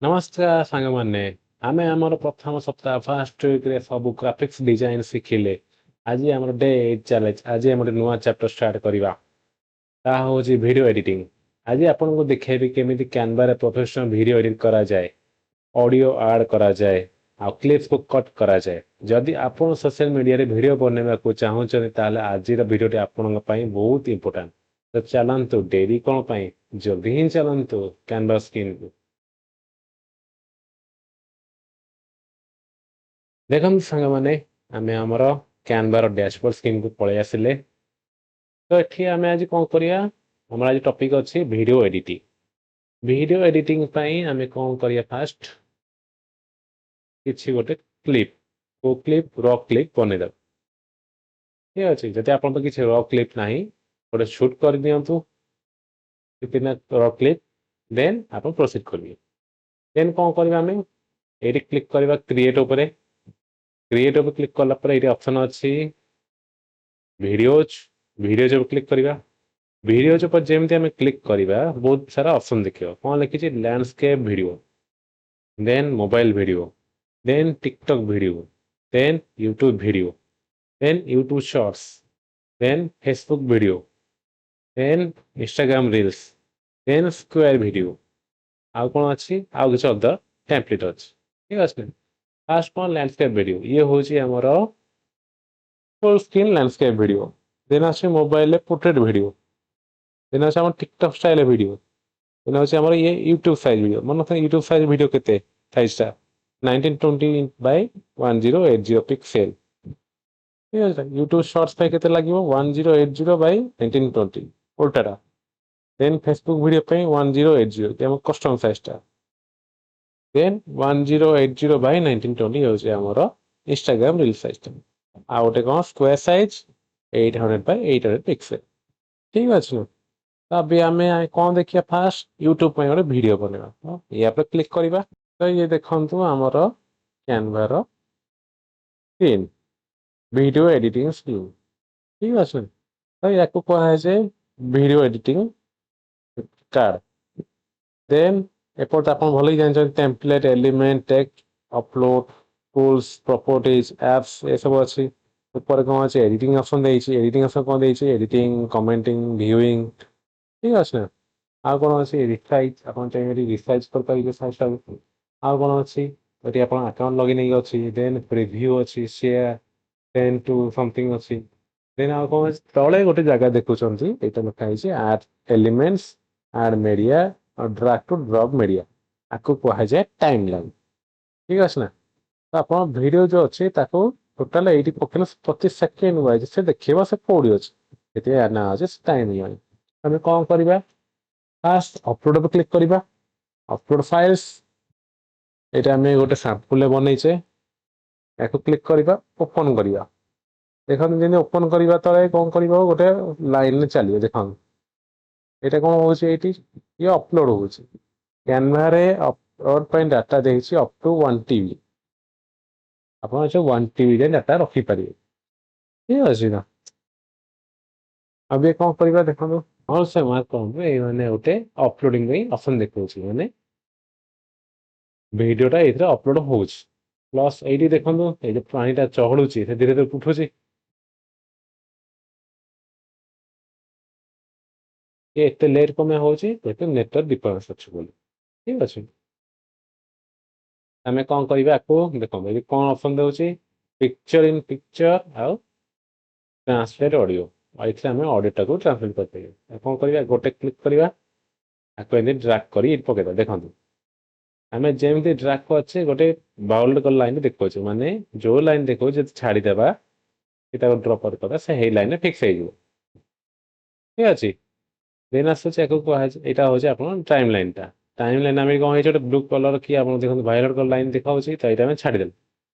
ନମସ୍କାର ସାଙ୍ଗମାନେ। ଆମେ ଆମର ପ୍ରଥମ ସପ୍ତାହ ଫାଷ୍ଟ ୱିକରେ ସବୁ ଗ୍ରାଫିକ୍ସ ଡିଜାଇନ ଶିଖିଲେ। ଆଜି ଆମର ଡେ 8 ଚାଲିଛି। ଆଜି ଆମେ ଗୋଟେ ନୂଆ ଚାପ୍ଟର ଷ୍ଟାର୍ଟ କରିବା। ତାହା ହେଉଛି ଭିଡିଓ ଏଡିଟିଂ। ଆଜି ଆପଣଙ୍କୁ ଦେଖେଇବି କେମିତି କ୍ୟାନଭାରେ ପ୍ରୋଫେସନାଲ ଭିଡିଓ ଏଡିଟ କରାଯାଏ, ଅଡିଓ ଆଡ୍ କରାଯାଏ, ଆଉ କ୍ଲିପ୍ସକୁ କଟ୍ କରାଯାଏ। ଯଦି ଆପଣ ସୋସିଆଲ ମିଡିଆରେ ଭିଡିଓ ବନେଇବାକୁ ଚାହୁଁଛନ୍ତି ତାହେଲେ ଆଜିର ଭିଡିଓଟି ଆପଣଙ୍କ ପାଇଁ ବହୁତ ଇମ୍ପୋର୍ଟାଣ୍ଟ। ତ ଚାଲନ୍ତୁ, ଡେରି କ'ଣ ପାଇଁ, ଜଲ୍ଦି ହିଁ ଚାଲନ୍ତୁ କ୍ୟାନଭା ସ୍କ୍ରିନକୁ। ଦେଖନ୍ତୁ ସାଙ୍ଗମାନେ, ଆମେ ଆମର କ୍ୟାନଭାର ଡ୍ୟାଶବୋର୍ଡ ସ୍କ୍ରିନକୁ ପଳେଇ ଆସିଲେ। ତ ଏଠି ଆମେ ଆଜି କ'ଣ କରିବା? ଆମର ଆଜି ଟପିକ୍ ଅଛି ଭିଡିଓ ଏଡିଟିଂ। ଭିଡିଓ ଏଡିଟିଂ ପାଇଁ ଆମେ କ'ଣ କରିବା? ଫାଷ୍ଟ କିଛି ଗୋଟେ କ୍ଲିପ୍, ର କ୍ଲିପ୍ ବନେଇଦେବା। ଠିକ୍ ଅଛି। ଯଦି ଆପଣଙ୍କ କିଛି ର କ୍ଲିପ୍ ନାହିଁ, ଗୋଟେ ସୁଟ୍ କରିଦିଅନ୍ତୁ ର କ୍ଲିପ୍, ଦେନ୍ ଆପଣ ପ୍ରୋସିଡ୍ କରିବେ। ଦେନ୍ କ'ଣ କରିବା? ଆମେ ଏଇଠି କ୍ଲିକ୍ କରିବା କ୍ରିଏଟ୍ ଉପରେ। କ୍ରିଏଟ୍ ଉପରେ କ୍ଲିକ୍ କଲା ପରେ ଏଇଠି ଅପସନ୍ ଅଛି ଭିଡିଓଜ୍। ଭିଡିଓଜ୍ ଉପରେ କ୍ଲିକ୍ କରିବା। ଭିଡିଓଜ୍ ଉପରେ ଯେମିତି ଆମେ କ୍ଲିକ୍ କରିବା ବହୁତ ସାରା ଅପସନ୍ ଦେଖିବ। କ'ଣ ଲେଖିଛି? ଲ୍ୟାଣ୍ଡସ୍କେପ୍ ଭିଡିଓ, ଦେନ୍ ମୋବାଇଲ ଭିଡିଓ, ଦେନ୍ ଟିକଟକ୍ ଭିଡିଓ, ଦେନ୍ ୟୁଟ୍ୟୁବ ଭିଡିଓ, ଦେନ୍ ୟୁଟ୍ୟୁବ ଶର୍ଟସ୍, ଦେନ୍ ଫେସବୁକ୍ ଭିଡିଓ, ଦେନ୍ ଇନଷ୍ଟାଗ୍ରାମ ରିଲ୍ସ, ଦେନ୍ ସ୍କୋୟାର ଭିଡିଓ। ଆଉ କ'ଣ ଅଛି? ଆଉ କିଛି ଅଦର ଟେମ୍ପଲେଟ୍ ଅଛି। ଠିକ୍ ଅଛି। ଫାଷ୍ଟ କ'ଣ? Landscape video. ଇଏ ହେଉଛି ଆମର ଫୁଲ୍ ସ୍କ୍ରିନ୍ ଲ୍ୟାଣ୍ଡସ୍କେପ୍ ଭିଡିଓ। ଦେନ୍ ଅଛି ମୋବାଇଲରେ ପୋର୍ଟ୍ରେଟ୍ ଭିଡିଓ। ଦେନ୍ ଅଛି ଆମର ଟିକଟକ୍ ଷ୍ଟାଇଲ ଭିଡିଓ। ଦେନ୍ ଅଛି ଆମର ଇଏ ୟୁଟ୍ୟୁବ ସାଇଜ୍ ଭିଡିଓ। ମନେ ରଖିଥିବେ ୟୁଟ୍ୟୁବ ସାଇଜ୍ ଭିଡିଓ କେତେ ସାଇଜଟା? 1920 by 1080 ପିକ୍ସେଲ। ଠିକ୍ ଅଛି। ୟୁଟ୍ୟୁବ ସର୍ଟସ୍ ପାଇଁ କେତେ ଲାଗିବ? 1080 by 1920, ଓଲଟାଟା। ଦେନ୍ ଫେସବୁକ୍ ଭିଡିଓ ପାଇଁ 1080, ଆମ କଷ୍ଟମ ସାଇଜଟା। ଦେନ୍ 1080 by 1920 ହେଉଛି ଆମର ଇନଷ୍ଟାଗ୍ରାମ ରିଲ୍ ସାଇଜଟା। ଆଉ ଗୋଟେ କ'ଣ? Square size 800 by 800 pixel. ଠିକ୍ ଅଛି ନା? ଏବେ ଆମେ କ'ଣ ଦେଖିବା? ଫାଷ୍ଟ ୟୁଟ୍ୟୁବ ପାଇଁ ଗୋଟେ ଭିଡିଓ ବନେଇବା। ୟା ଉପରେ କ୍ଲିକ୍ କରିବା। ତ ଇଏ ଦେଖନ୍ତୁ ଆମର କ୍ୟାନଭାର ସ୍କ୍ରିନ୍, ଭିଡିଓ ଏଡିଟିଂ ସ୍କ୍ରିନ୍। ଠିକ୍ ଅଛି। ତ ୟାକୁ କୁହାଯାଏ ଭିଡିଓ ଏଡିଟିଂ କାର୍ଡ। ଦେନ୍ ଏପଟେ ଆପଣ ଭଲକି ଜାଣିଛନ୍ତି template, element, text, upload, tools, properties, apps ଏସବୁ ଅଛି। ଉପରେ କ'ଣ ଅଛି? ଏଡିଟିଂ ଅପସନ୍ ଦେଇଛି। ଏଡିଟିଂ ଅପସନ୍ କ'ଣ ଦେଇଛି? Editing, commenting, viewing. ଠିକ୍ ଅଛି ନା? ଆଉ କ'ଣ ଅଛି? ରିସାଇଜ୍। ଆପଣ ଚାହିଁଲେ ରିସାଇଜ୍ କରିପାରିବେ ସାଇଜଟାକୁ। ଆଉ କ'ଣ ଅଛି? ଏଠି ଆପଣ ଆକାଉଣ୍ଟ ଲଗଇନ୍ ହେଇକି ଅଛି। ଦେନ୍ ପ୍ରିଭ୍ୟୁ ଅଛି, ସେୟାର, ଦେନ୍ ଟୁ ସମଥିଙ୍ଗ ଅଛି। ଦେନ୍ ଆଉ କ'ଣ ଅଛି? ତଳେ ଗୋଟେ ଜାଗା ଦେଖୁଛନ୍ତି, ଏଇଟା ଲେଖା ହେଇଛି add elements, add media, drag to drop media. ଆକୁ କୁହାଯାଏ ଟାଇମ୍ ଲାଇନ୍। ଠିକ୍ ଅଛି ନା? ତ ଆପଣ ଭିଡିଓ ଯୋଉ ଅଛି ତାକୁ ଟୋଟାଲ ଏଇଠି ପକେଇଲେ ପ୍ରତି ସେକେଣ୍ଡ ୱାଇଜ ସେ ଦେଖିବ ସେ କୋଉଠି ଅଛି। ସେଥିପାଇଁ ୟା ନାଁ ଅଛି ଟାଇମ୍ ଲାଇନ୍। ଆମେ କ'ଣ କରିବା? ଫାଷ୍ଟ ଅପଲୋଡ ଉପରେ କ୍ଲିକ୍ କରିବା। ଅପଲୋଡ ଫାଇଲ୍ସ, ଏଇଟା ଆମେ ଗୋଟେ ସାମ୍ପୁଲରେ ବନେଇଛେ। ୟାକୁ କ୍ଲିକ୍ କରିବା, ଓପନ୍ କରିବା। ଦେଖନ୍ତୁ ଯେମିତି ଓପନ୍ କରିବା ତଳେ କ'ଣ କରିବ? ଗୋଟେ ଲାଇନରେ ଚାଲିବ। ଦେଖନ୍ତୁ ଏଇଟା କ'ଣ ହଉଛି? ଏଇଠି ଇଏ ଅପଲୋଡ ହଉଛି। କ୍ୟାନଭାରେ ଅପଲୋଡ ପାଇଁ ଡାଟା ଦେଇଛି ଅପ୍ ଟୁ 1 TB। ଆପଣ ଏସବୁ 1 TB ଯାଏଁ ଡାଟା ରଖିପାରିବେ। ଠିକ୍ ଅଛି ନା? ଏବେ କ'ଣ କରିବା? ଦେଖନ୍ତୁ ଭଲସେ ମାର୍କ କରନ୍ତୁ। ଏଇ ମାନେ ଗୋଟେ ଅପଲୋଡିଂ ପାଇଁ ଅପସନ୍ ଦେଖାଉଛି, ମାନେ ଭିଡିଓଟା ଏଇଥିରେ ଅପଲୋଡ ହଉଛି। ପ୍ଲସ୍ ଏଇଠି ଦେଖନ୍ତୁ ଏଇ ଯୋଉ ପାଣିଟା ଚହଳୁଛି ସେ ଧୀରେ ଧୀରେ ଉଠୁଛି। ଏତେ ଲେଟ୍ କଣ ପାଇଁ ହଉଛି? ଯେହେତୁ ନେଟୱାର୍କ ଡିଫରେନ୍ସ ଅଛି ବୋଲି। ଠିକ୍ ଅଛି। ଆମେ କ'ଣ କରିବା? ଆକୁ ଦେଖନ୍ତୁ ଏଠି କ'ଣ ଅପସନ୍ ଦେଉଛି? ପିକ୍ଚର ଇନ୍ ପିକ୍ଚର ଆଉ ଟ୍ରାନ୍ସଲେଟ୍ ଅଡିଓ। ଏଥିରେ ଆମେ ଅଡିଓଟାକୁ ଟ୍ରାନ୍ସଲେଟ୍ କରିପାରିବା। କ'ଣ କରିବା? ଗୋଟେ କ୍ଲିକ୍ କରିବା, ଆକୁ ଏମିତି ଡ୍ରାଗ୍ କରି ଏଠି ପକେଇଦେବା। ଦେଖନ୍ତୁ ଆମେ ଯେମିତି ଡ୍ରାଗ୍ କରୁଛେ ଗୋଟେ ବାଉଲ୍ଡ ଲାଇନ୍ ଦେଖାଉଛି, ମାନେ ଯୋଉ ଲାଇନ୍ ଦେଖାଉଛି ଯଦି ଛାଡ଼ିଦେବା ସେଟାକୁ ଡ୍ରପ୍ କରିଦେବା, ସେ ହେଇ ଲାଇନରେ ଫିକ୍ସ ହେଇଯିବ। ଠିକ୍ ଅଛି। ଦେନ୍ ଆସୁଛି ଆକୁ କୁହାଯାଏ, ଏଇଟା ହେଉଛି ଆପଣ ଟାଇମ୍ ଲାଇନ୍ଟା। ଟାଇମ୍ ଲାଇନ୍ ଆମେ କ'ଣ ହେଇଛି? ଗୋଟେ ବ୍ଲୁ କଲର କି ଆପଣ ଦେଖନ୍ତୁ ଭାଇଲେଟ୍ କଲର ଲାଇନ୍ ଦେଖାଉଛି, ତ ଏଇଟା ଆମେ ଛାଡ଼ିଦେଲେ।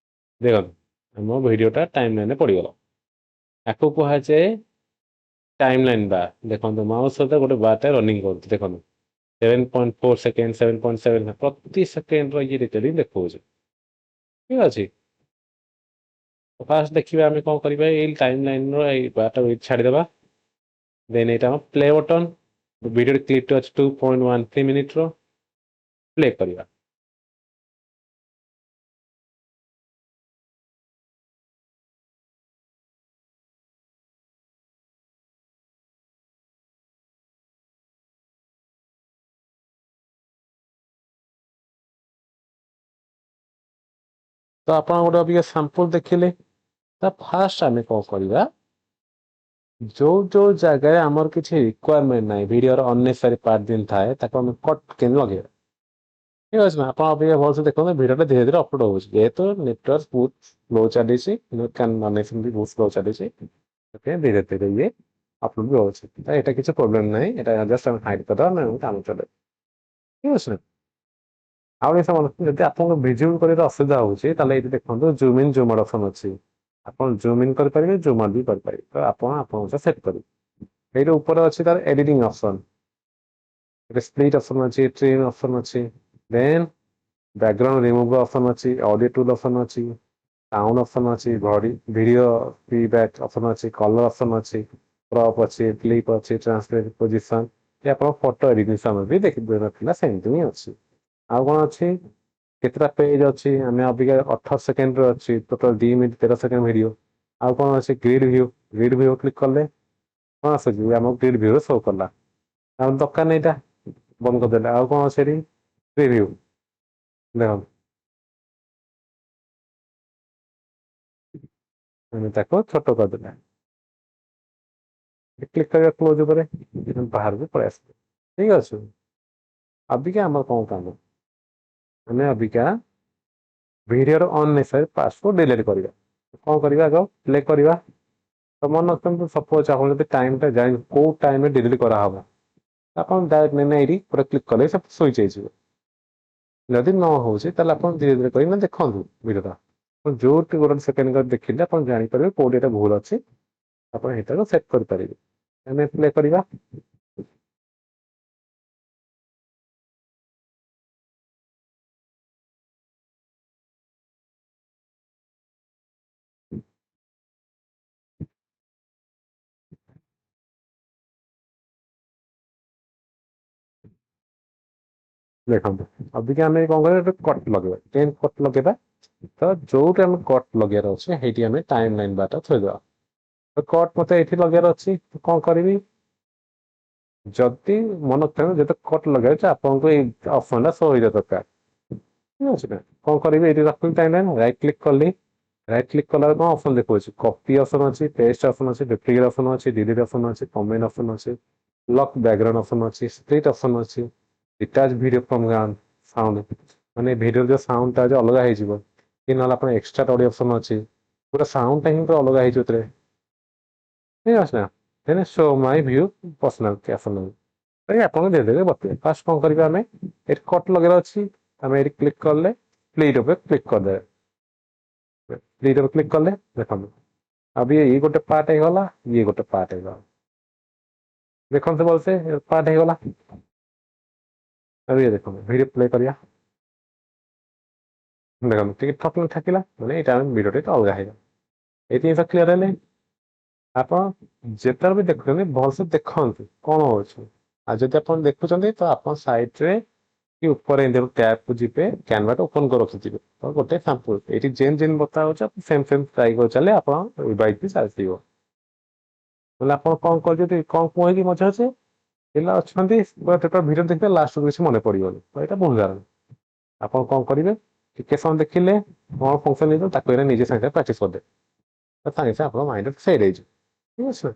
ଦେଖନ୍ତୁ ଆମ ଭିଡିଓଟା ଟାଇମ୍ ଲାଇନରେ ପଡ଼ିଗଲା। ଆକୁ କୁହାଯାଏ ଟାଇମ୍ ଲାଇନ୍ ବାର। ଦେଖନ୍ତୁ ମାଉସ୍ ସହିତ ଗୋଟେ ବାରଟା ରନିଂ କରୁଛି। ଦେଖନ୍ତୁ 7.4 ସେକେଣ୍ଡ, 7.7 ପ୍ରତି ସେକେଣ୍ଡର ଇଏ ଡିଟେଲିଂ ଦେଖାଉଛି। ଠିକ୍ ଅଛି। ଫାଷ୍ଟ ଦେଖିବା ଆମେ କ'ଣ କରିବା? ଏଇ ଟାଇମ୍ ଲାଇନ୍ର ଏଇ ବାରଟାକୁ ଛାଡ଼ିଦେବା। ଦେନ୍ ଏଇଟା ଆମ ପ୍ଲେ ବଟନ୍। ଭିଡ଼ିଓ କ୍ଲିପ୍ଟି ଅଛି 2.13 ମିନିଟ୍ର। ପ୍ଲେ କରିବା। ତ ଆପଣ ଗୋଟେ ଅବିକା ସାମ୍ପଲ୍ ଦେଖିଲେ। ତା ଫାଷ୍ଟ ଆମେ କଣ କରିବା, ଯୋଉ ଜାଗାରେ ଆମର କିଛି ରିକ୍ୱାରମେଣ୍ଟ ନାହିଁ, ଭିଡିଓର ଅନନେସେସାରୀ ପାର୍ଟ ଯେମିତି ଥାଏ ତାକୁ ଆମେ କଟ୍ କେମିତି ଲଗେଇବା। ଠିକ ଅଛି ନା? ଆପଣ ଅବିକା ଭଲସେ ଦେଖନ୍ତୁ, ଭିଡିଓଟା ଧୀରେ ଧୀରେ ଅପଲୋଡ ହଉଛି ଯେହେତୁ ନେଟୱାର୍କ ବହୁତ ସ୍ଲୋ ଚାଲିଛି, କନେକ୍ସନ ବି ବହୁତ ସ୍ଲୋ ଚାଲିଛି, ସେଥିପାଇଁ ଧୀରେ ଧୀରେ ଇଏ ଅପଲୋଡ ବି ହଉଛି। ତ ଏଇଟା କିଛି ପ୍ରୋବ୍ଲେମ ନାହିଁ, ଏଇଟା ଜଷ୍ଟ ଆମେ ହାଇଡ୍ କରିଦେବା, ଆମେ କାମ ଚଲେଇବା। ଠିକ ଅଛି ନା? ଆଉ ଏ ସମୟ ଯଦି ଆପଣଙ୍କୁ ଭିଜୁଆଲ କରିବାରେ ଅସୁବିଧା ହଉଛି, ତାହେଲେ ଏଇଠି ଦେଖନ୍ତୁ zoom in zoom out option ଅଛି। ଆପଣ ଜୁମ୍ ଇନ୍ କରିପାରିବେ, ଜୁମ୍ ଆଉଟ୍ ବି କରିପାରିବେ। ତ ଆପଣ ଆପଣଙ୍କ ସେଟ୍ କରିବେ। ଏଇଠି ଉପରେ ଅଛି ତାର ଏଡିଟିଂ ଅପସନ୍, ସ୍ପ୍ଲିଟ୍ ଅପସନ୍ ଅଛି, ଟ୍ରିମ୍ ଅପସନ୍ ଅଛି, ଦେନ୍ ବ୍ୟାକଗ୍ରାଉଣ୍ଡ ରିମୁଭ୍ ଅପସନ୍ ଅଛି, ଅଡିଓ ଟୁଲ୍ ଅପସନ୍ ଅଛି, ସାଉଣ୍ଡ ଅପସନ୍ ଅଛି, ଭିଡିଓ ଫିଡବ୍ୟାକ୍ ଅପସନ୍ ଅଛି, କଲର ଅପସନ୍ ଅଛି, କ୍ରପ୍ ଅଛି, କ୍ଲିପ୍ ଅଛି, ଟ୍ରାନ୍ସଲେଟ୍ ପୋଜିସନ୍, ଆପଣ ଫଟୋ ଏଡିଟିଂ ସମୟ ବି ଦେଖିପାରିନଥିଲା ସେମିତି ହିଁ ଅଛି। ଆଉ କଣ ଅଛି, କେତେଟା ପେଜ୍ ଅଛି, ଆମେ ଅବିକା 18 ସେକେଣ୍ଡରେ ଅଛି, ଟୋଟାଲ 2 ମିନିଟ୍ 13 ସେକେଣ୍ଡ ଭିଡିଓ। ଆଉ କଣ ଅଛି, grid view, grid view click କଲେ କଣ ଆସୁଛି, ଆମକୁ ଗ୍ରିଡ୍ ଭ୍ୟୁ ଶୋ କଲା। ଆଉ ଦରକାର ନାହିଁ ଏଇଟା, ବନ୍ଦ କରିଦେଲେ। ଆଉ କଣ ଅଛି ଏଠି, ପ୍ରିଭ୍ୟୁ, ଦେଖନ୍ତୁ ଆମେ ତାକୁ ଛୋଟ କରିଦେଲେ, କ୍ଲିକ୍ କରିବା କ୍ଲୋଜ୍ ଉପରେ, ବାହାରକୁ ପଳେଇ ଆସିବ। ଠିକ ଅଛି। ଅବିକା ଆମର କଣ କାମ, ଆମେ ଅବିକା ଭିଡିଓର ଅନନେସେସାରୀ ପାର୍ଟକୁ ଡିଲିଟ୍ କରିବା। କଣ କରିବା, ଆଗ ପ୍ଲେ କରିବା। ତ ମନେ ରଖନ୍ତୁ, ସପୋଜ ଆପଣ ଯଦି ଟାଇମଟା ଜାଣି କୋଉ ଟାଇମରେ ଡିଲିଟ୍ କରାହବ, ଆପଣ ଡାଇରେକ୍ଟ ଏଇଠି ପୁରା କ୍ଲିକ୍ କଲେ ସେ ସୁଇଚ୍ ହେଇଯିବ। ଯଦି ନ ହଉଛି ତାହେଲେ ଆପଣ ଧୀରେ ଧୀରେ କରିକି ଦେଖନ୍ତୁ ଭିଡିଓଟା। ଯୋଉଠି ଗୋଟେ ସେକେଣ୍ଡ କରି ଦେଖିଲେ ଆପଣ ଜାଣିପାରିବେ କୋଉଠି ଏଟା ଭୁଲ ଅଛି, ଆପଣ ଏଇଟାକୁ ସେଟ୍ କରିପାରିବେ। ଆମେ ପ୍ଲେ କରିବା। ଦେଖନ୍ତୁ ଅବିକା ଆମେ କଣ କରିବା, କଟ୍ ଲଗେଇବା, କେମିତି କଟ୍ ଲଗେଇବା। ତ ଯୋଉଠି ଆମେ କଟ୍ ଲଗେଇବାର ଅଛି ସେଇଠି ଆମେ ଟାଇମ୍ ଲାଇନ୍ ବାରଟା ଥୋଇଦବା। ତ କଟ୍ ମତେ ଏଇଠି ଲଗେଇବାର ଅଛି, କଣ କରିବି, ଯଦି ମନେ ରଖିଥାନ୍ତୁ ଯେତେ କଟ୍ ଲଗେଇବାର ଅଛି ଆପଣଙ୍କୁ ଏଇ ଅପସନ୍ ଟା ଶୋ ହେଇଯିବା ଦରକାର। ଠିକ ଅଛି ନା? କଣ କରିବି, ଏଇଠି ରଖିଲି ଟାଇମ୍ ଲାଇନ୍, ରାଇଟ୍ କ୍ଲିକ୍ କଲି, ରାଇଟ୍ କ୍ଲିକ୍ କଲା ପରେ କଣ ଅପସନ୍ ଦେଖଉଛି, କପି ଅପସନ୍ ଅଛି, ପେଷ୍ଟ ଅପସନ୍ ଅଛି, ଡୁପ୍ଲିକେଟ୍ ଅପସନ୍ ଅଛି, ଡିଲିଟ୍ ଅପସନ୍ ଅଛି, କମେଣ୍ଟ ଅପସନ୍ ଅଛି, ଲକ୍ ବ୍ୟାକଗ୍ରାଉଣ୍ଡ ଅପସନ୍ ଅଛି, ସ୍ପ୍ଲିଟ୍ ଅପସନ୍ ଅଛି, ଡିଟାଚ୍ ଭିଡିଓ ଫ୍ରମ୍ ସାଉଣ୍ଡ, ମାନେ ଭିଡିଓ ଯୋଉ ସାଉଣ୍ଡ ଟା ଅଲଗା ହେଇଯିବ, କି ନହେଲେ ଆପଣ ଏକ୍ସଟ୍ରା ଅଡିଓ ଅପସନ୍ ଅଛି, ପୁରା ସାଉଣ୍ଡ ଟା ହିଁ ପୁରା ଅଲଗା ହେଇଯିବ ଏଥିରେ। ଠିକ ଅଛି ନା? ଦେନ୍ ଶୋ ମାଇ ଭ୍ୟୁ ପର୍ସନାଲ ଆସନ, ଆପଣଙ୍କୁ ଧୀରେ ଧୀରେ ବତେଇବେ। ଫାଷ୍ଟ କଣ କରିବା, ଆମେ ଏଠି କଟ୍ ଲଗେଇବାର ଅଛି, ଆମେ ଏଠି କ୍ଲିକ୍ କଲେ ସ୍ପ୍ଲିଟ୍ ଉପରେ କ୍ଲିକ୍ କରିଦେବେ। ସ୍ପ୍ଲିଟ୍ ଉପରେ କ୍ଲିକ୍ କଲେ ଦେଖନ୍ତୁ ଆଉ ଇଏ ଗୋଟେ ପାର୍ଟ ହେଇଗଲା, ଇଏ ଗୋଟେ ପାର୍ଟ ହେଇଗଲା। ଦେଖନ୍ତୁ ଭଲସେ ପାର୍ଟ ହେଇଗଲା। ଏବେ ଦେଖନ୍ତୁ ଭିଡିଓ ପ୍ଲେ କରିବା, ଦେଖନ୍ତୁ ଟିକେ ଠକିଲା, ମାନେ ଏଇଟା ଭିଡିଓ ଟା ଅଲଗା ହେଇଗଲା। ଏଇ ଜିନିଷ କ୍ଲିୟର ହେଲେ ଆପଣ ଯେତେବେଳେ ବି ଦେଖୁଛନ୍ତି ଭଲସେ ଦେଖନ୍ତୁ କଣ ହଉଛି। ଆଉ ଯଦି ଆପଣ ଦେଖୁଛନ୍ତି ତ ଆପଣ ସାଇଟରେ କି ଉପରେ ଟ୍ୟାବ୍ କୁ ଯିବେ, କ୍ୟାନଭା ଟା ଓପନ କରି ରଖିଥିବେ। ତ ଗୋଟେ ସାମ୍ପଲ୍ ଏଇଠି ଯେମିତି ବତା ହଉଛି ସେମ୍ ସେମ୍ ଟ୍ରାଇ କରି ଚାଲିଲେ ଆପଣ ବାଇକ୍ ବି ଚାଲିଥିବ। ହେଲେ ଆପଣ କଣ କରିଛନ୍ତି, କଣ କୁହନ୍ତି ମଝିରେ ଅଛି ପିଲା ଅଛନ୍ତି ଭିଡିଓ ଦେଖିବେ ଲାଷ୍ଟକୁ କିଛି ମନେ ପଡିବନି, ତ ଏଇଟା ଭୁଲ୍ ଧାରଣା। ଆପଣ କଣ କରିବେ, ଟିକେ ସମୟ ଦେଖିଲେ କଣ ଫଙ୍କସନ ହେଇଥିବ ତାକୁ ନିଜେ ସାଙ୍ଗେ ପ୍ରାକ୍ଟିସ୍ କରିଦେବେ। ତ ସାଙ୍ଗେ ସାଙ୍ଗେ ଆପଣଙ୍କ ମାଇଣ୍ଡ ସେଟ୍ ହେଇଯିବ। ଠିକ୍ ଅଛି ନା?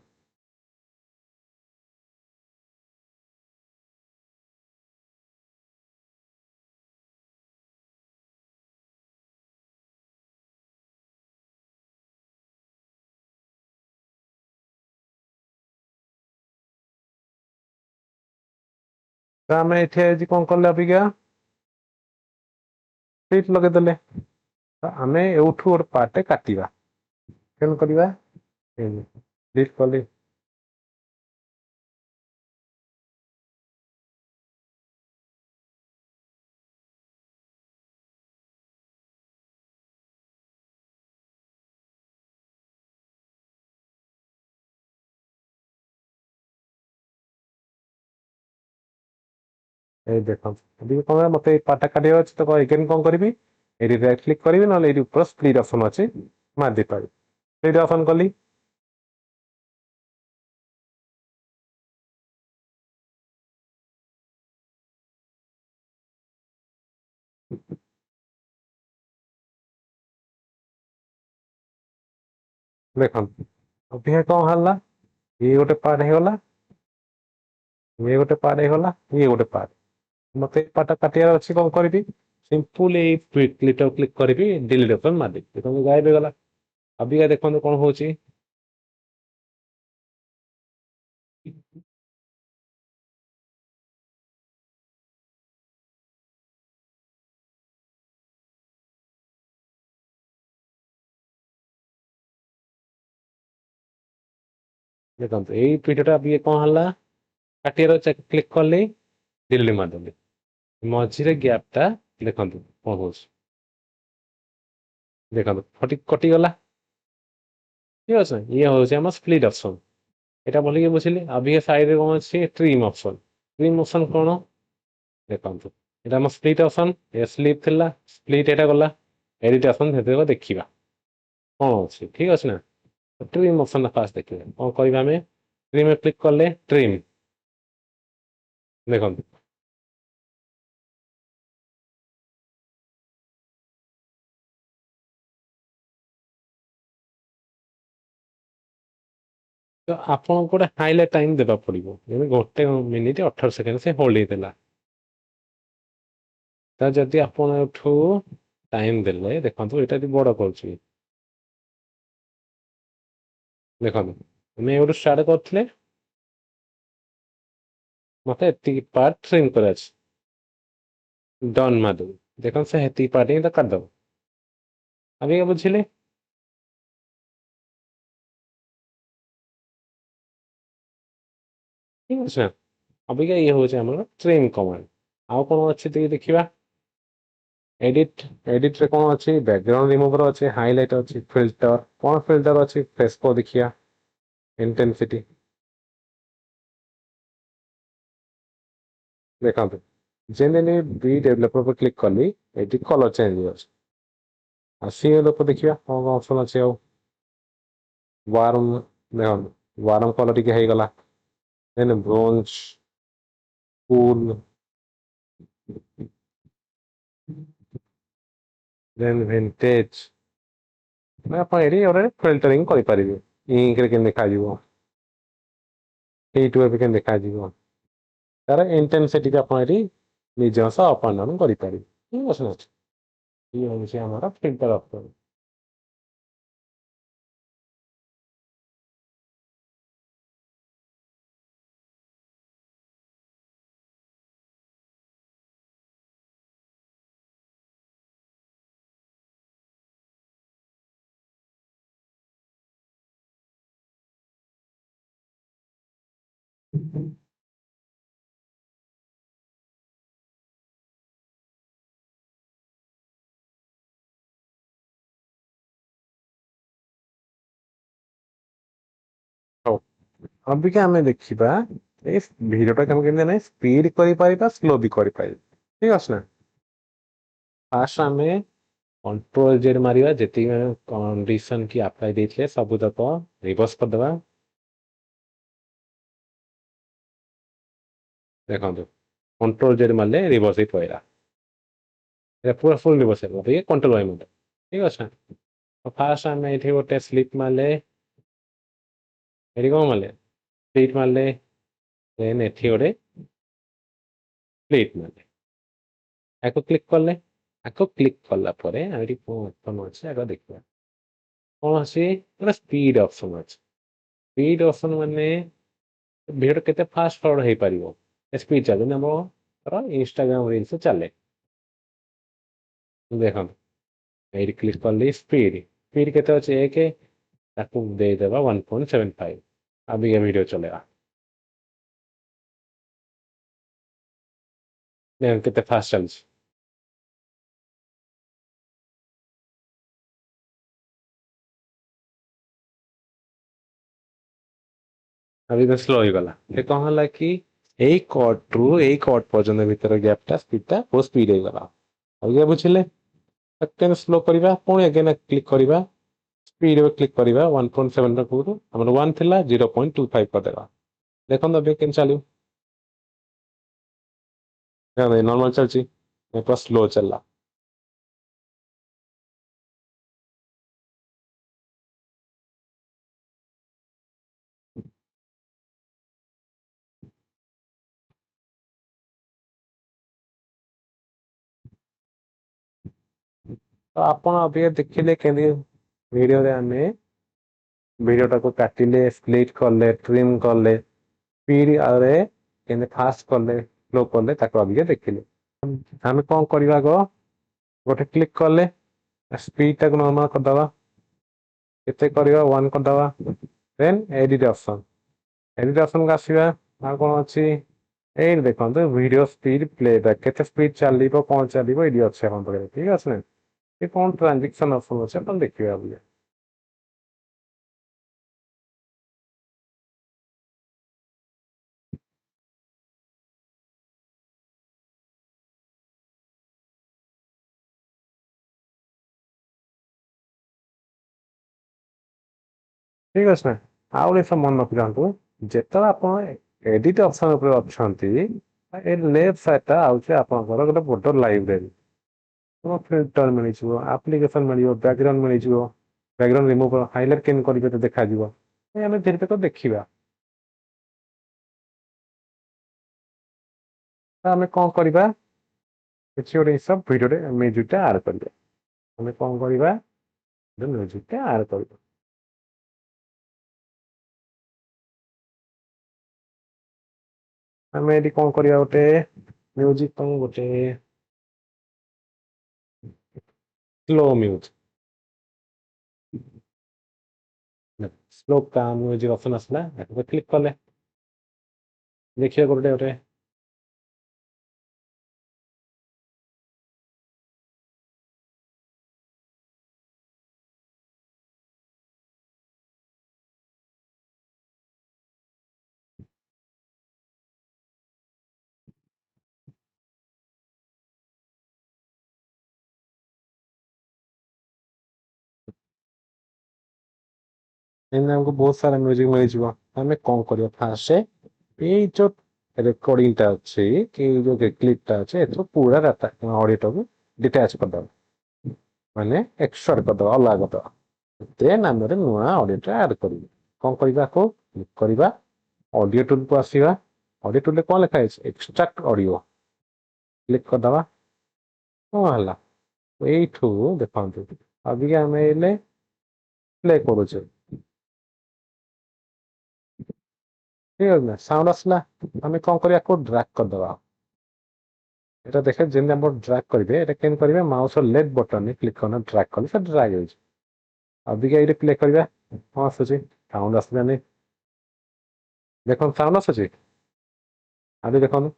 ତ ଆମେ ଏଠି ଆଜି କଣ କଲେ ଅବିକା ସ୍ପ୍ଲିଟ୍ ଲଗେଇଦେଲେ। ତ ଆମେ ଏଉଠୁ ଗୋଟେ ପାର୍ଟ କାଟିବା, କେମିତି କରିବା, କ୍ଲିକ୍ କଲି, ଏଇ ଦେଖନ୍ତୁ କଣ ମତେ ଏଇ ପାର୍ଟ ଟା କାଟିବାର ଅଛି, ତ ଏଗେନ୍ କଣ କରିବି, ଏଇଠି ରାଇଟ୍ କ୍ଲିକ୍ କରିବି, ନହେଲେ ଏଇଠି ଉପର ସ୍ପ୍ଲିଟ୍ ଅପସନ୍ ଅଛି ମାରି ଦେଇପାରିବି। ସ୍ପ୍ଲିଟ୍ ଅପସନ୍ କଲି, ଦେଖନ୍ତୁ ଅଭିକା କଣ ହେଲା, ଇଏ ଗୋଟେ ପାର୍ଟ ହେଇଗଲା, ଇଏ ଗୋଟେ ପାର୍ଟ ହେଇଗଲା, ଇଏ ଗୋଟେ ପାର୍ଟ। ମତେ ଏ ପାର୍ଟ କାଟିବାର ଅଛି, କଣ କରିବି? ସିମ୍ପଲ ଏଇ କ୍ଲିକ୍ କରିବି, ଡିଲିଟ୍ ଅପସନ୍ ମାରିଦେବି, ଦେଖନ୍ତୁ ଗାୟବ ହେଇଗଲା। ଅବିକା ଦେଖନ୍ତୁ କଣ ହଉଛି। ଦେଖନ୍ତୁ ଏଇ ଭିଡିଓଟା ଅବିକା କଣ ହେଲା, କାଟିବାର କ୍ଲିକ୍ କଲି, ଡିଲିଟ୍ ମାରିଦେଲି। ମଝିରେ ଗ୍ୟାପ୍ ଟା ଦେଖନ୍ତୁ କଣ ହଉଛି, ଦେଖନ୍ତୁ କଟିଗଲା। ଠିକ ଅଛି, ଇଏ ହଉଛି ଆମ ସ୍ପ୍ଲିଟ୍ ଅପସନ୍। এটা ଭଲିକି ବୁଝିଲି। ଅବିକା ସାଇଡରେ କଣ ଅଛି, ଟ୍ରିମ୍ ଅପସନ୍। ଟ୍ରିମ୍ ଅପସନ୍ କଣ ଦେଖନ୍ତୁ, এটা ଆମ ସ୍ପ୍ଲିଟ୍ ଅପସନ୍, ଏ ସ୍ଲିପ୍ ଥିଲା, ସ୍ପ୍ଲିଟ୍ ଏଟା ଗଲା, ଏଡିଟ୍ ଅପସନ୍ ସେଥିରେ ଦେଖିବା କଣ ଅଛି। ଠିକ ଅଛି ନା, ଟ୍ରିମ୍ ଅପସନ୍ ଫାଷ୍ଟ ଦେଖିବା କଣ କରିବା। ଆମେ ଟ୍ରିମ୍ କ୍ଲିକ୍ କଲେ ଟ୍ରିମ୍, ଦେଖନ୍ତୁ ତ ଆପଣଙ୍କୁ ଗୋଟେ ହାଇଲାଇଟ୍ ଟାଇମ୍ ଦେବାକୁ ପଡିବ, ଯେମିତି 1 ମିନିଟ୍ 18 ସେକେଣ୍ଡ ସେ ହୋଲ୍ଡ ହେଇଥିଲା। ତ ଯଦି ଆପଣ ଏଠୁ ଟାଇମ୍ ଦେଲେ, ଦେଖନ୍ତୁ ଏଇଟା ଯଦି ବଡ କରୁଛି, ଦେଖନ୍ତୁ ଆମେ ଏଇଠୁ ଷ୍ଟାର୍ଟ କରୁଥିଲେ, ମତେ ଏତିକି ପାର୍ଟ ଟ୍ରିମ୍ କରିବାର ଅଛି, ଡନ୍ ମାରିଦେବୁ, ଦେଖନ୍ତୁ ସେ ହେତିକି ପାର୍ଟ ହିଁ ତ କାଟିଦବ। ଅବିକା ବୁଝିଲେ? ଠିକ ଅଛି ନା, ଅବିକା ଇଏ ହଉଛି ଆମର ଟ୍ରିମ୍ କମାଣ୍ଡ। ଆଉ କଣ ଅଛି ଟିକେ ଦେଖିବା। ଏଡିଟ ରେ କଣ ଅଛି, ବ୍ୟାକଗ୍ରାଉଣ୍ଡ ରିମୁଭର ଅଛି, ହାଇଲାଇଟ୍ ଅଛି, ଫିଲ୍ଟର। କଣ ଫିଲ୍ଟର ଅଛି, ଫେସ୍କୋ ଦେଖିବା, ଇଣ୍ଟେନ୍ସିଟି। ଦେଖନ୍ତୁ ଯେମିତି ବି ଡେଭଲପର ଉପରେ କ୍ଲିକ୍ କଲି, ଏଠି କଲର ଚେଞ୍ଜ ହେଇଯାଉଛି। ଆଉ ସିଏ ଲୋକ ଦେଖିବା କଣ କଣ ଅପସନ୍ ଅଛି। ଆଉ ୱାର୍ମ, ଦେଖନ୍ତୁ ୱାର୍ମ କଲର ଟିକେ ହେଇଗଲା, ଦେନ୍ ବ୍ରୋଞ୍ଜ, କୁଲ, ଦେନ୍ ଭିଣ୍ଟେଜ। ଆପଣ ଏଠି ଗୋଟେ ଫିଲ୍ଟରିଂ କରିପାରିବେ, ଇଙ୍କରେ କେମିତି ଦେଖାଯିବ, ହେଇଠୁ ଏବେ କେମିତି ଦେଖାଯିବ, ତାର ଇଣ୍ଟେନ୍ସିଟି ଆପଣ ଏଠି ନିଜ ସହ ଅପ ଆଣ୍ଡ ଡାଉନ୍ କରିପାରିବେ। ଠିକ ଅଛି ନା, ଇଏ ହଉଛି ଆମର ଫିଲ୍ଟର ଅପସନ୍। ହଉ, ଅବିକା ଆମେ ଦେଖିବା ଏଇ ଭିଡିଓଟା ଆମେ କେମିତି ନାଇଁ ସ୍ପିଡ କରିପାରିବା, ସ୍ଲୋ ବି କରିପାରିବା। ଠିକ ଅଛି ନା, ଫାଷ୍ଟ ଆମେ କଣ୍ଟ୍ରୋଲ ଜେଡ୍ ମାରିବା, ଯେତିକି କଣ୍ଡିସନ କି ଆପ୍ଲାଏ ଦେଇଥିଲେ ସବୁ ତକ ରିଭର୍ସ କରିଦେବା। ଦେଖନ୍ତୁ କଣ୍ଟ୍ରୋଲ ଜେଡ୍ ମାରିଲେ ରିଭର୍ସ ହେଇ ପଳେଇଲା, এটা ପୁରା ଫୁଲ ରିଭର୍ସ ହେବ, ଟିକେ କଣ୍ଟ୍ରୋଲ ୱାଇ ମାରିବା। ଠିକ ଅଛି ନା, ଫାଷ୍ଟ ଆମେ ଏଠି ଗୋଟେ ସ୍ଲିପ ମାରିଲେ, ଏଠି କଣ ମାରିଲେ, ସ୍ପ୍ଲିଟ୍ ମାରିଲେ, ଦେନ୍ ଏଠି ଗୋଟେ ସ୍ପ୍ଲିଟ୍ ମାରିଲେ, ଆକୁ କ୍ଲିକ୍ କଲେ, ଆକୁ କ୍ଲିକ୍ କଲା ପରେ ଆଉ ଏଠି କଣ ଅପସନ୍ ଅଛି ଆଗ ଦେଖିବା। କଣ ଅଛି, ଗୋଟେ ସ୍ପିଡ ଅପସନ୍ ଅଛି। ସ୍ପିଡ ଅପସନ୍ ମାନେ ଭିଡିଓ କେତେ ଫାଷ୍ଟ ଫରୱାର୍ଡ ହେଇପାରିବ, ସ୍ପିଡ ଚାଲେ, ଯେମିତି ଆମର ଇନଷ୍ଟାଗ୍ରାମ ରିଲ୍ସ ଚାଲେ। ଦେଖନ୍ତୁ ଏଇଠି କ୍ଲିକ୍ କଲି, ସ୍ପିଡ, ସ୍ପିଡ କେତେ ଅଛି 1, ତାକୁ ଦେଇଦେବା 1.75। ଅବିକା ଭିଡିଓ ଚଲେଇବା, ଦେଖନ୍ତୁ କେତେ ଫାଷ୍ଟ ଚାଲିଛି। ଅବିକା ସ୍ଲୋ ହେଇଗଲା, ଏ କଣ ହେଲା କି ଏଇ କଟ୍ ରୁ ଏଇ କଟ୍ ପର୍ଯ୍ୟନ୍ତ ଭିତରେ ଗ୍ୟାପ୍ ଟା ସ୍ପିଡ ଟା ବହୁତ ସ୍ପିଡ ହେଇଗଲା। ଅବିକା ବୁଝିଲେ? କେମିତି ସ୍ଲୋ କରିବା, ପୁଣି ଏଗେନ୍ କ୍ଲିକ୍ କରିବା, ସ୍ପିଡ ରେ କ୍ଲିକ୍ କରିବା, 1.7 ରଖନ୍ତୁ, ଆମର 1 ଥିଲା 0.25 କରିଦେବା। ଦେଖନ୍ତୁ ଏବେ କେମିତି ଚାଲିବ, ନର୍ମାଲ ଚାଲିଛି, ପୁରା ସ୍ଲୋ ଚାଲିଲା। ତ ଆପଣ ଅବିକା ଦେଖିଲେ କେମିତି ଭିଡିଓରେ ଆମେ ଭିଡିଓଟାକୁ କାଟିଲେ, ସ୍ପ୍ଲିଟ୍ କଲେ, ଟ୍ରିମ୍ କଲେ, ସ୍ପିଡ୍ ଆରେ କେମିତି ଫାଷ୍ଟ କଲେ, ସ୍ଲୋ କଲେ ତାକୁ ଅବିକା ଦେଖିଲେ। ଆମେ କଣ କରିବା ଆଗ, ଗୋଟେ କ୍ଲିକ୍ କଲେ ସ୍ପିଡ୍ ଟାକୁ ନର୍ମାଲ କରିଦବା। କେତେ କରିବା, 1 କରିଦବା। ଦେନ୍ ଏଡିଟ୍ ଅପସନ୍, ଏଡିଟ୍ ଅପସନ୍ କୁ ଆସିବା। ଆଉ କଣ ଅଛି, ଏଇଠି ଦେଖନ୍ତୁ ଭିଡିଓ ସ୍ପିଡ୍ ପ୍ଲେବ୍ୟାକ୍, କେତେ ସ୍ପିଡ୍ ଚାଲିବ କଣ ଚାଲିବ ଏଇଠି ଅଛି ଆପଣଙ୍କ ପାଖରେ, ଠିକ ଅଛି ନା। ଏ କଣ ଟ୍ରାନଜିକ୍ସନ ଅପସନ୍ ଅଛି ଆପଣ ଦେଖିବେ ଅବିକା। ଠିକ ଅଛି ନା। ଆଉ ଗୋଟେ ଜିନିଷ ମନେ ରଖିଥାନ୍ତୁ, ଯେତେବେଳେ ଆପଣ ଏଡିଟ୍ ଅପସନ୍ ଉପରେ ଅଛନ୍ତି, ଏ ଲେଫ୍ଟ ସାଇଡ୍ ଟା ଆଉଛି ଆପଣଙ୍କର ଗୋଟେ ବଡ ଲାଇବ୍ରେରୀ। ଫିଲ୍ଟର ମିଳିଯିବ, ଆପ୍ଲିକେସନ ମିଳିବ, ବ୍ୟାକଗ୍ରାଉଣ୍ଡ ମିଳିଯିବ, ବ୍ୟାକଗ୍ରାଉଣ୍ଡ ରିମୁଭ୍ ହାଇଲାଇଟ୍ କେମିତି କରିବେ ଦେଖାଯିବ। ଆମେ ଧୀରେ ଧୀରେ ଦେଖିବା। ତ ଆମେ କଣ କରିବା, କିଛି ଗୋଟେ ଜିନିଷ ଭିଡିଓରେ ମ୍ୟୁଜିକ୍ ଟା ଆଡ୍ କରିବା। ଆମେ କଣ କରିବା, ମ୍ୟୁଜିକ୍ ଟା ଆଡ୍ କରିବା। ଆମେ ଏଠି କଣ କରିବା, ଗୋଟେ ମ୍ୟୁଜିକ୍ ପାଇଁ ଗୋଟେ slow music, slow music option ଆସିଲା, ଏଟାକୁ କ୍ଲିକ୍ କଲେ ଦେଖିବା ଗୋଟେ ଗୋଟେ। ଏମିତି ଆମକୁ ବହୁତ ସାରା ମ୍ୟୁଜିକ୍ ମିଳିଯିବ। ଆମେ କଣ କରିବା, ଫାଷ୍ଟ ଏଇ ଯୋଉ ରେକର୍ଡିଂ ଟା ଅଛି କି ଯୋଉ କ୍ଲିପ୍ ଟା ଅଛି, ଏଥିରୁ ପୁରା ଡାଟା ଅଡିଓ ଟାକୁ ଡିଟାଚ୍ କରିଦବା, ମାନେ ଏକ୍ସଟ୍ରାକ୍ଟ କରିଦବା, ଅଲଗା କରିଦବା। ଦେନ୍ ଆମେ ଗୋଟେ ନୂଆ ଅଡିଓ ଟା ଆଡ୍ କରିବୁ। କଣ କରିବା, ଆକୁ କ୍ଲିକ୍ କରିବା, ଅଡିଓ ଟୁଲ୍ କୁ ଆସିବା। ଅଡିଓ ଟୁଲ୍ ରେ କଣ ଲେଖା ହେଇଛି, ଏକ୍ସଟ୍ରାକ୍ଟ ଅଡିଓ, କ୍ଲିକ୍ କରିଦବା। କଣ ହେଲା, ଏଇଠୁ ଦେଖନ୍ତୁ ଅବିକା ଆମେ ଏଇନେ ପ୍ଲେ କରୁଛେ, ଠିକ ଅଛି ନା, ସାଉଣ୍ଡ ଆସିଲା। ଆମେ କଣ କରିବା, ଆକୁ ଡ୍ରାଗ୍ କରିଦବା। এটা দেখে ଯେମିତି ଆପଣ ଡ୍ରାଗ୍ କରିବେ, ଏଟା କେମିତି କରିବେ, ମାଉସ ଲେଫ୍ଟ ବଟନରେ କ୍ଲିକ୍ କରନା, ଡ୍ରାଗ୍ କଲେ ସେ ଡ୍ରାଗ୍ ହେଇଛି। ଅବିକା ଏଇଠି ପ୍ଲେ କରିବା, କଣ ଆସୁଛି, ସାଉଣ୍ଡ ଆସିଲାନି। ଦେଖନ୍ତୁ ସାଉଣ୍ଡ ଆସୁଛି, ଆଉ ଦେଖନ୍ତୁ।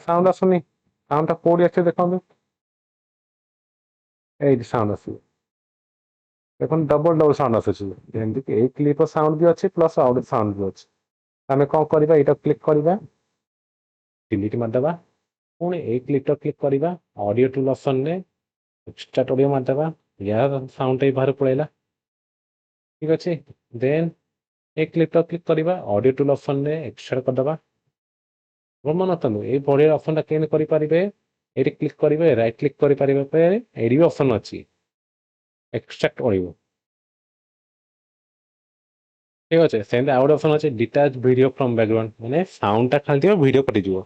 ସାଉଣ୍ଡ ଆସୁନି, ସାଉଣ୍ଡ ଟା କୋଉଠି ଅଛି ଦେଖନ୍ତୁ, ଏଇଠି ସାଉଣ୍ଡ ଆସିବ। ଦେଖନ୍ତୁ ଡବଲ ଡବଲ ସାଉଣ୍ଡ ଆସୁଛି, ଯେମିତି ଏଇ କ୍ଲିପ୍ ର ସାଉଣ୍ଡ ବି ଅଛି, ପ୍ଲସ୍ ଆଉ ଗୋଟେ ସାଉଣ୍ଡ ବି ଅଛି। ଆମେ କଣ କରିବା, ଏଇଟା କ୍ଲିକ୍ କରିବା, ଡିଲିଟ୍ ମାରିଦବା। ପୁଣି ଏଇ କ୍ଲିପ୍ ଟା କ୍ଲିକ୍ କରିବା, ଅଡିଓ ଟୁଲ୍ ଅପସନରେ ଏକ୍ସଟ୍ରାକ୍ଟ ଅଡିଓ ମାରିଦବା, ୟାର ସାଉଣ୍ଡ ଟା ବାହାରକୁ ପଳେଇଲା, ଠିକ ଅଛି। ଦେନ୍ এই କ୍ଲିପ୍ ଟା କ୍ଲିକ୍ କରିବା, ଅଡିଓ ଟୁଲ୍ ଅପସନରେ ଏକ୍ସଟ୍ରାକ୍ଟ କରିଦବା। ମନେ ରଖନ୍ତୁ, ଏଇ ବଢିଆ ଅପସନ୍ ଟା କେମିତି କରିପାରିବେ, ଏଇଠି କ୍ଲିକ୍ କରିବେ, ରାଇଟ୍ କ୍ଲିକ୍ କରିପାରିବା ପରେ ଏଇଠି ବି ଅପସନ୍ ଅଛି, ଏକ୍ସଟ୍ରାକ୍ଟ ଅଡିଓ, ଠିକ ଅଛି। ସେମିତି ଆଉ ଗୋଟେ ଅପସନ୍ ଅଛି, ଡିଟାଚ୍ ଭିଡିଓ ଫ୍ରମ୍ ବ୍ୟାକଗ୍ରାଉଣ୍ଡ, ମାନେ ସାଉଣ୍ଡ ଟା ଖାଲି ଥିବ, ଭିଡିଓ କଟିଯିବ।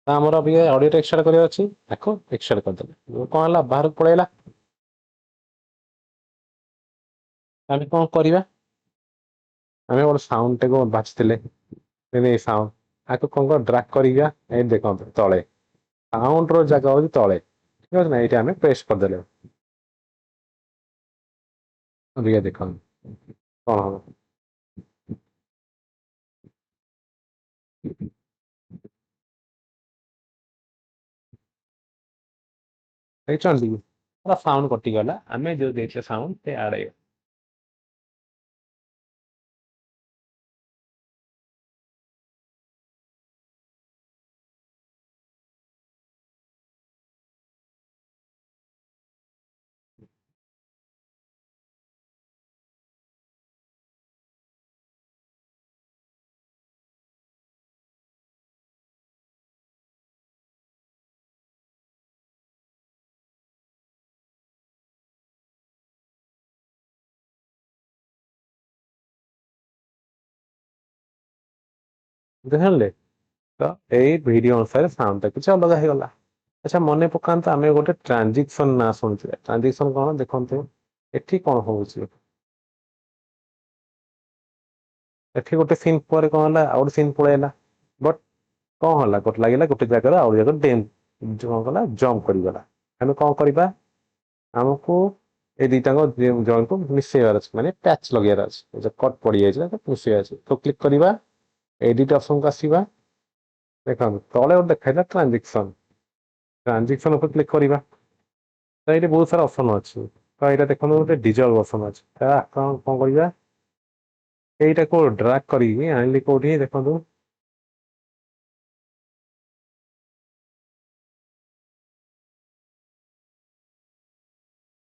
ତ ଆମର ଅବିକା ଅଡିଓ ଟା ଏକ୍ସଟ୍ରାକ୍ଟ କରିବାର ଅଛି, ତାକୁ ଏକ୍ସଟ୍ରାକ୍ଟ କରିଦେଲେ। କଣ ହେଲା, ବାହାରକୁ ପଳେଇଲା। ଆମେ କଣ କରିବା, ଆମେ ଗୋଟେ ସାଉଣ୍ଡ ଟାକୁ ବାଛିଥିଲେ, ଏଇ ସାଉଣ୍ଡ, ଆକୁ କଣ କରିବା, ଡ୍ରାଗ୍ କରିବା, ଏଇ ଦେଖନ୍ତୁ ତଳେ ସାଉଣ୍ଡ ର ଜାଗା ହଉଛି ତଳେ, ଠିକ ଅଛି ନା, ଏଇଠି ଆମେ ପେଷ୍ଟ କରିଦେଲେ। ଅବିକା ଦେଖନ୍ତୁ କଣ ହବ। ହେଇଛନ୍ତି, ପୁରା ସାଉଣ୍ଡ କଟିଗଲା, ଆମେ ଯୋଉ ଦେଇଥିଲେ ସାଉଣ୍ଡ ସେ ଆଡ୍ ହେଇଗଲା। ଜାଣିଲେ। ତ ଏଇ ଭିଡିଓ ଅନୁସାରେ ସାଉଣ୍ଡଟା କିଛି ଅଲଗା ହେଇଗଲା। ଆଚ୍ଛା ମନେ ପକାନ୍ତୁ ଆମେ ଗୋଟେ ଟ୍ରାନଜିକ୍ସନ ନା ଶୁଣିଥିଲେ। ଟ୍ରାନଜିକ୍ସନ କଣ ଦେଖନ୍ତୁ ଏଠି କଣ ହଉଛି, ଏଠି ଗୋଟେ ସିନ୍ ପରେ କଣ ହେଲା ଆଉ ଗୋଟେ ସିନ୍ ପଳେଇଲା। ବଟ କଣ ହେଲା ଗୋଟେ ଲାଗିଲା ଗୋଟେ ଜାଗାରେ ଆଉ ଗୋଟେ ଜାଗାରେ କଣ କଲା ଜମ୍ପ କରିଗଲା। ଆମେ କଣ କରିବା, ଆମକୁ ଏଇ ଦିଟାଙ୍କ ଜଏଣ୍ଟକୁ ମିଶେଇବାର ଅଛି, ମାନେ ପ୍ୟାଚ ଲଗେଇବାର ଅଛି। କଟ ପଡିଯାଇଛି ମିଶେଇବାର ଅଛି। ତ କ୍ଲିକ କରିବା, ଏଡିଟ ଅପସନକୁ ଆସିବା। ଦେଖନ୍ତୁ ତଳେ ଗୋଟେ ଦେଖାଇଲା ଟ୍ରାନଜିକ୍ସନ, ଟ୍ରାନଜିକ୍ସନ ଉପରେ କ୍ଲିକ କରିବା। ତ ଏଇଠି ବହୁତ ସାରା ଅପସନ ଅଛି। ତ ଏଇଟା ଦେଖନ୍ତୁ ଗୋଟେ ଡିଜଲ ଅପସନ ଅଛି। ତ ଆପଣ କଣ କରିବା, ଏଇଟାକୁ ଡ୍ରାଗ କରିକି ଆଣିଲି କୋଉଠି ଦେଖନ୍ତୁ,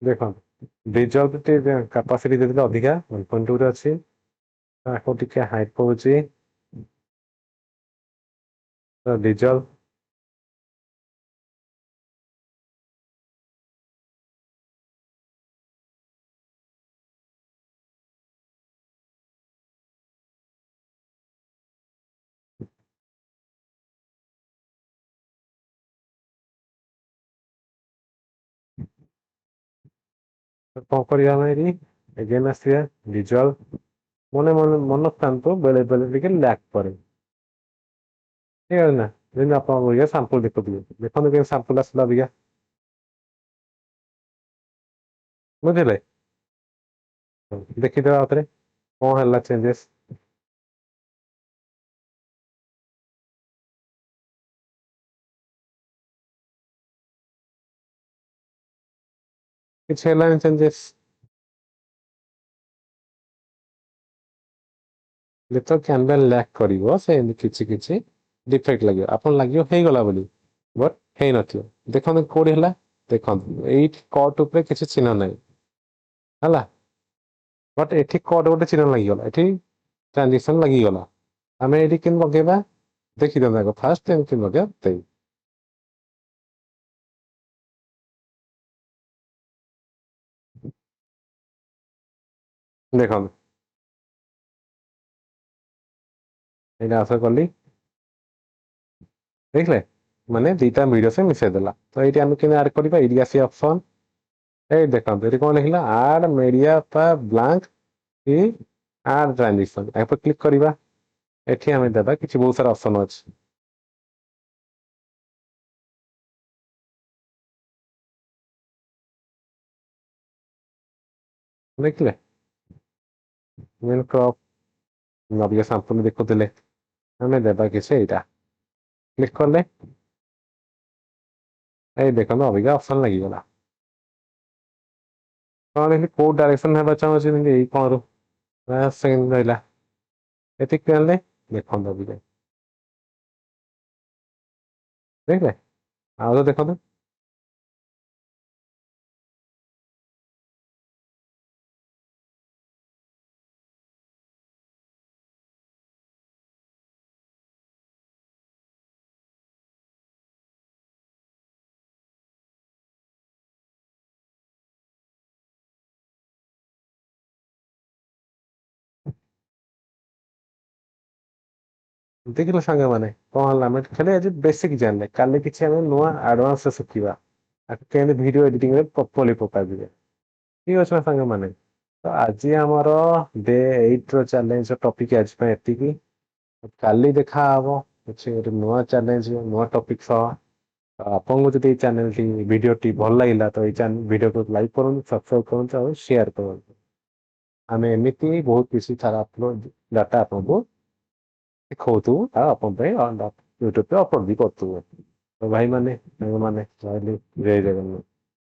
ଦେଖନ୍ତୁ ଡିଜଲ କାପାସିଟି ଦେଇଥିଲେ ଅଧିକା 1.2 ରେ ଅଛି। ତାକୁ ଟିକେ ହାଇଟ୍ କରୁଛି। ତ ଡିଜଲ କଣ କରିବା ଆମେ ଏଠି ଏଗେନ୍ ଆସିବା ଡିଜଲ, ମନେ ଥାନ୍ତୁ ବେଳେ ବେଳେ ଟିକେ ଲ୍ୟାକ୍ କରେ। ଠିକ ଅଛି ନା, ଯେମିତି ଆପଣ ସାମ୍ପଲ ଦେଖୁଥିବେ, ଦେଖନ୍ତୁ କେମିତି ସାମ୍ପଲ ଆସିଲା ଅବିକା। ବୁଝିଲେ, ଦେଖିଦେବା ଆଉଥରେ କଣ ହେଲା ଚେଞ୍ଜେସ୍। କିଛି ହେଲାନି ଚେଞ୍ଜେସ୍। ଯେତେବେଳେ କ୍ୟାମରା ଲ୍ୟାକ୍ କରିବ ସେମିତି କିଛି କିଛି ଡିଫେକ୍ଟ ଲାଗିବ, ଆପଣ ଲାଗିବ ହେଇଗଲା ବୋଲି। ବଟ୍ ହେଇନଥିବ। ଦେଖନ୍ତୁ କୋଉଠି ହେଲା, ଦେଖନ୍ତୁ ଏଇଠି କଟ୍ ଉପରେ କିଛି ଚିହ୍ନ ନାହିଁ ହେଲା। ବଟ୍ ଏଠି କଟ୍ ଗୋଟେ ଚିହ୍ନ ଲାଗିଗଲା, ଏଠି ଟ୍ରାନଜିକ୍ସନ ଲାଗିଗଲା। ଆମେ ଏଇଠି କେମିତି ଲଗେଇବା, ଦେଖିଦିଅନ୍ତୁ ଆଗ ଫାଷ୍ଟ କେମିତି ଲଗେଇବା। ଦେଖନ୍ତୁ ଏଇଟା ଆଶା କଲି, ଦେଖିଲେ ମାନେ ଦିଟା ଭିଡିଓ ସେ ମିଶେଇ ଦେଲା। ତ ଏଇଠି ଆମେ କେମିତି ଆଡ କରିବା, ଏଇଠି ଆସିବା ଅପସନ, ଏଇ ଦେଖନ୍ତୁ ଏଠି କଣ ଲେଖିଲା ଆଡ ମିଡିଆ ବ୍ଲାଙ୍କ କି ଆଡ ଟ୍ରାନଜିକ୍ସନ, ୟା ଉପରେ କ୍ଲିକ କରିବା। ଏଠି ଆମେ ଦେବା କିଛି ବହୁତ ସାରା ଅପସନ ଅଛି। ଦେଖିଲେ ଅବିକା ସାମ୍ପଲ ଦେଖୁଥିଲେ, ଆମେ ଦେବା କିଛି ଏଇଟା କ୍ଲିକ କଲେ, ଏଇ ଦେଖନ୍ତୁ ଅବିକା ଅପସନ ଲାଗିଗଲା। କଣ ଏଠି କୋଉ ଡାଇରେକ୍ସନ ହେବା ଚାହୁଁଛି, ଏଇ କଣରୁ ସେକେଣ୍ଡ ରହିଲା ଏତିକି ଆଣିଲେ ଦେଖନ୍ତୁ ଅବିକା ଦେଖିଲେ, ଆଉ ତ ଦେଖନ୍ତୁ। ଦେଖିଲେ ସାଙ୍ଗମାନେ କଣ ହେଲା, ଆମେ ଖାଲି ଆଜି ବେସିକ ଜାଣିଲେ, କାଲି କିଛି ଆମେ ନୂଆ ଆଡଭାନ୍ସ ଶିଖିବା। କେମିତି ଭିଡିଓ ଏଡିଟିଂରେ ପ୍ରପରଲି ପକାଯିବ। ଠିକ ଅଛି ନା ସାଙ୍ଗମାନେ। ତ ଆଜି ଆମର ଡେ 8 ର ଚ୍ୟାଲେଞ୍ଜ ଟପିକ ଆଜି ପାଇଁ ଏତିକି। କାଲି ଦେଖାହବ କିଛି ଗୋଟେ ନୂଆ ଚ୍ୟାଲେଞ୍ଜ ନୂଆ ଟପିକ ସହ। ଆପଣଙ୍କୁ ଯଦି ଏଇ ଚ୍ୟାନେଲଟି ଭିଡିଓଟି ଭଲ ଲାଗିଲା ତ ଏଇ ଭିଡିଓକୁ ଲାଇକ୍ କରନ୍ତୁ, ସବସ୍କ୍ରାଇବ କରନ୍ତୁ ଆଉ ସେୟାର କରନ୍ତୁ। ଆମେ ଏମିତି ବହୁତ କିଛି ସାରା ଆପଲୋଡ ଡାଟା ଆପଣଙ୍କୁ ଦେଖଉଥିବୁ ଆଉ ଆପଣ ପାଇଁ ୟୁଟ୍ୟୁବରେ ଅପଲୋଡ ବି କରୁଥିବୁ। ତ ଭାଇମାନେ ସାଙ୍ଗମାନେ ରହିଲି, ଜୟ ଜଗନ୍ନାଥ।